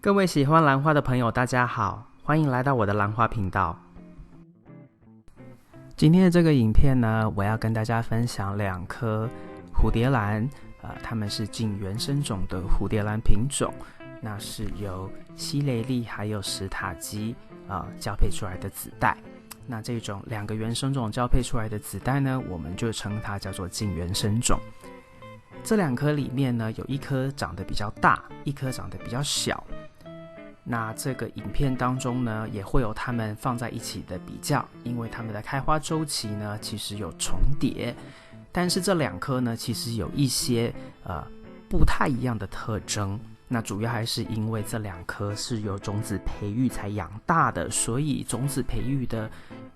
各位喜欢兰花的朋友大家好，欢迎来到我的兰花频道。今天的这个影片呢，我要跟大家分享2颗蝴蝶兰，它们是近原生种的蝴蝶兰品种，那是由西雷利还有史塔基交配出来的子代。那这种2个原生种交配出来的子代呢，我们就称它叫做近原生种。这2颗里面呢，有1颗长得比较大，1颗长得比较小。那这个影片当中呢，也会有它们放在一起的比较，因为它们的开花周期呢，其实有重叠，但是这2颗呢，其实有一些不太一样的特征。那主要还是因为这2颗是由种子培育才养大的，所以种子培育的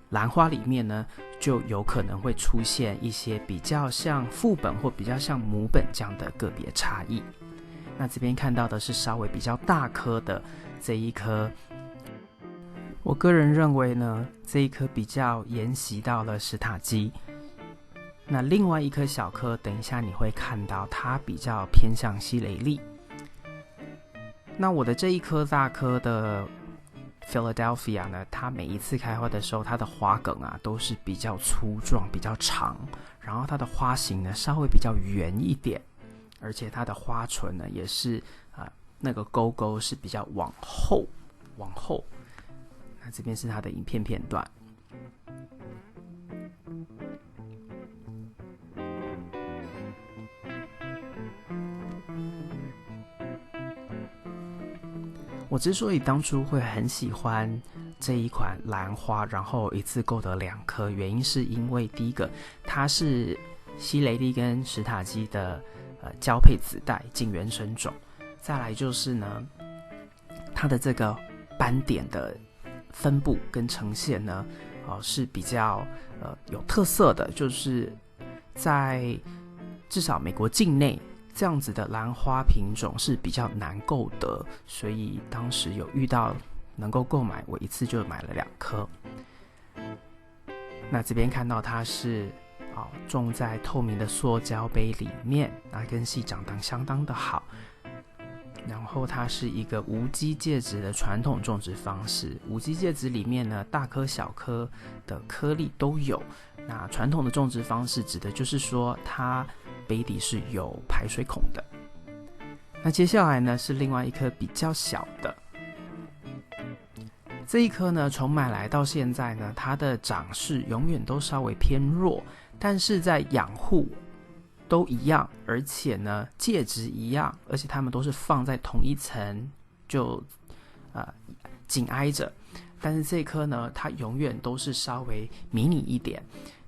兰花里面呢，就有可能会出现一些比较像父本或比较像母本这样的个别差异。那这边看到的是稍微比较大颗的这一颗，我个人认为呢，这一颗比较沿袭到了史塔基。那另外1颗小颗，等一下你会看到它比较偏向西雷利。那我的这一颗大颗的 Philadelphia 呢，它每一次开花的时候，它的花梗都是比较粗壮、比较长，然后它的花型呢稍微比较圆一点，而且它的花唇呢也是那个勾勾是比较往后。那这边是它的影片片段。我之所以当初会很喜欢这一款兰花，然后一次购得2颗，原因是因为第一个，它是西雷利跟史塔基的交配子代近原生种，再来就是呢，它的这个斑点的分布跟呈现呢，是比较有特色的，就是在至少美国境内这样子的兰花品种是比较难购得，所以当时有遇到能够购买，我一次就买了2颗。那这边看到它是种在透明的塑胶杯里面，那根系长得相当的好。然后它是一个无机介质的传统种植方式，无机介质里面呢，大颗小颗的颗粒都有。那传统的种植方式指的就是说，它杯底是有排水孔的。那接下来呢，是另外1颗比较小的。这一颗呢，从买来到现在呢，它的长势永远都稍微偏弱，但是在养护都一样，而且呢介质一样，而且它们都是放在同一层，就紧挨着。但是这颗呢，它永远都是稍微迷你一点。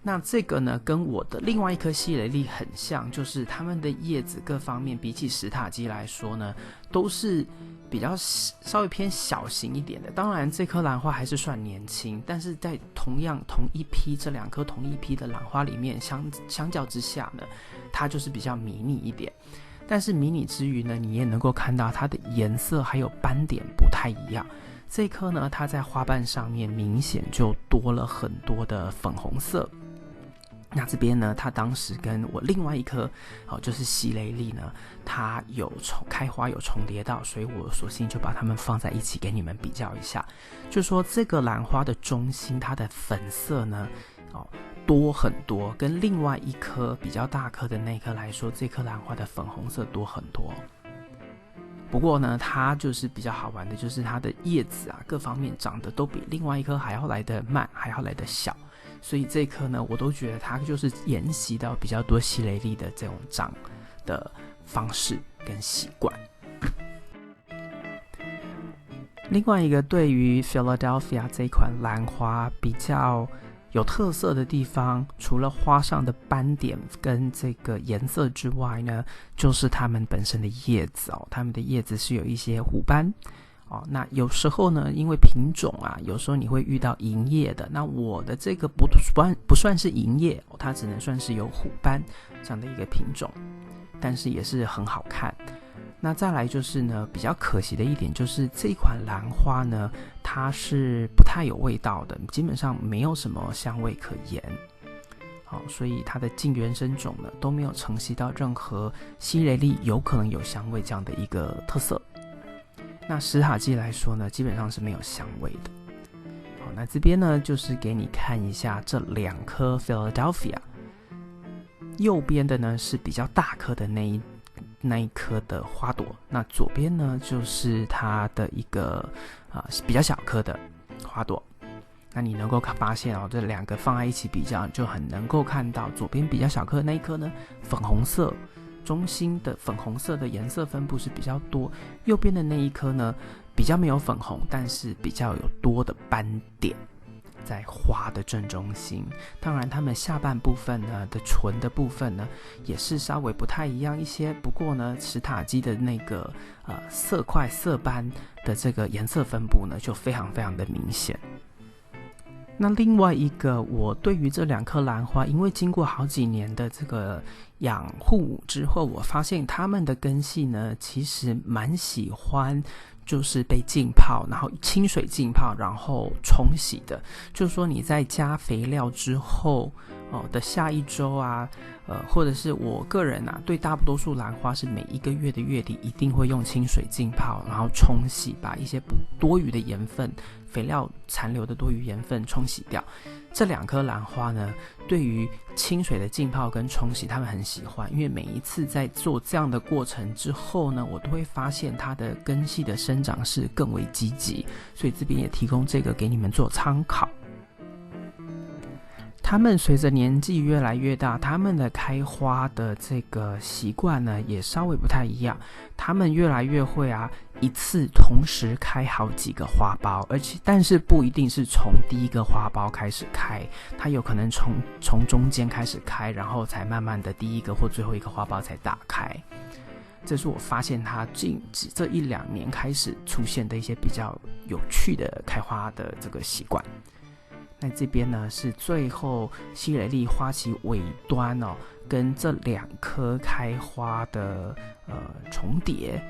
那这个呢，跟我的另外1颗西雷利很像，就是它们的叶子各方面比起史塔基来说呢，都是比较稍微偏小型一点的。当然这颗兰花还是算年轻，但是在同一批这2颗同一批的兰花里面，相较之下呢，它就是比较迷你一点。但是迷你之余呢，你也能够看到它的颜色还有斑点不太一样。这颗呢，它在花瓣上面明显就多了很多的粉红色。那这边呢，它当时跟我另外1颗就是西雷利呢，它有开花有重叠到，所以我索性就把它们放在一起给你们比较一下。就说这个兰花的中心，它的粉色呢多很多，跟另外1颗比较大颗的那颗来说，这颗兰花的粉红色多很多。不过呢，它就是比较好玩的，就是它的叶子各方面长得都比另外1颗还要来得慢，还要来得小。所以这颗呢，我都觉得它就是沿袭到比较多西雷利的这种长的方式跟习惯。另外一个对于 Philadelphia 这款兰花比较有特色的地方，除了花上的斑点跟这个颜色之外呢，就是它们本身的叶子它们的叶子是有一些虎斑。那有时候呢，因为品种有时候你会遇到银叶的。那我的这个不算是银叶，它只能算是有虎斑这样的一个品种，但是也是很好看。那再来就是呢，比较可惜的一点就是这一款兰花呢，它是不太有味道的，基本上没有什么香味可言。所以它的近原生种呢都没有承袭到任何西雷利有可能有香味这样的一个特色。那史塔基来说呢，基本上是没有香味的。好，那这边呢就是给你看一下这2颗 Philadelphia， 右边的呢是比较大颗的那一颗的花朵，那左边呢就是它的一个比较小颗的花朵。那你能够发现哦，这2个放在一起比较，就很能够看到左边比较小颗的那一颗呢，粉红色，中心的粉红色的颜色分布是比较多，右边的那一颗呢比较没有粉红，但是比较有多的斑点在花的正中心。当然它们下半部分呢的唇的部分呢也是稍微不太一样一些，不过呢史塔基的那个色块色斑的这个颜色分布呢就非常非常的明显。那另外一个，我对于这2颗兰花，因为经过好几年的这个养护之后，我发现它们的根系呢，其实蛮喜欢就是被浸泡，然后清水浸泡，然后冲洗的。就是说你在加肥料之后的下一周啊，或者是我个人啊，对大多数兰花是每1个月的月底一定会用清水浸泡，然后冲洗，把一些多余的盐分、肥料残留的多余盐分冲洗掉。这2颗兰花呢，对于清水的浸泡跟冲洗，他们很喜欢，因为每一次在做这样的过程之后呢，我都会发现它的根系的生长是更为积极，所以这边也提供这个给你们做参考。他们随着年纪越来越大，他们的开花的这个习惯呢也稍微不太一样。他们越来越会一次同时开好几个花苞，但是不一定是从第1个花苞开始开，它有可能从中间开始开，然后才慢慢的第1个或最后1个花苞才打开。这是我发现它这1-2年开始出现的一些比较有趣的开花的这个习惯。那这边呢是最后西蕾莉花期尾端跟这2颗开花的重叠，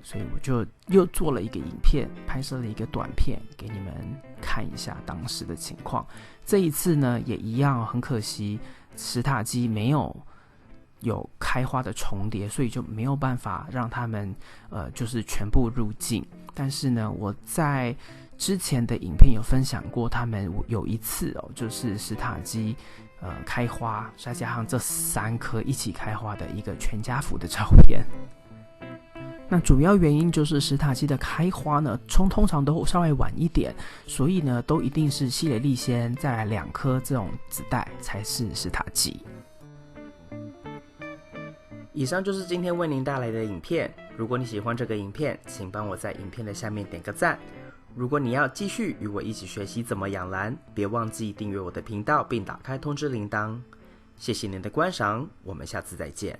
所以我就又做了一个影片，拍摄了一个短片给你们看一下当时的情况。这一次呢也一样，很可惜史塔基没有开花的重叠，所以就没有办法让他们就是全部入镜。但是呢，我在之前的影片有分享过，他们有一次就是史塔基开花，再加上这3颗一起开花的一个全家福的照片。那主要原因就是史塔基的开花呢，通常都稍微晚一点，所以呢，都一定是西蕾莉先，再来2颗这种子代才是史塔基。以上就是今天为您带来的影片。如果你喜欢这个影片，请帮我在影片的下面点个赞。如果你要继续与我一起学习怎么养兰，别忘记订阅我的频道并打开通知铃铛。谢谢您的观赏，我们下次再见。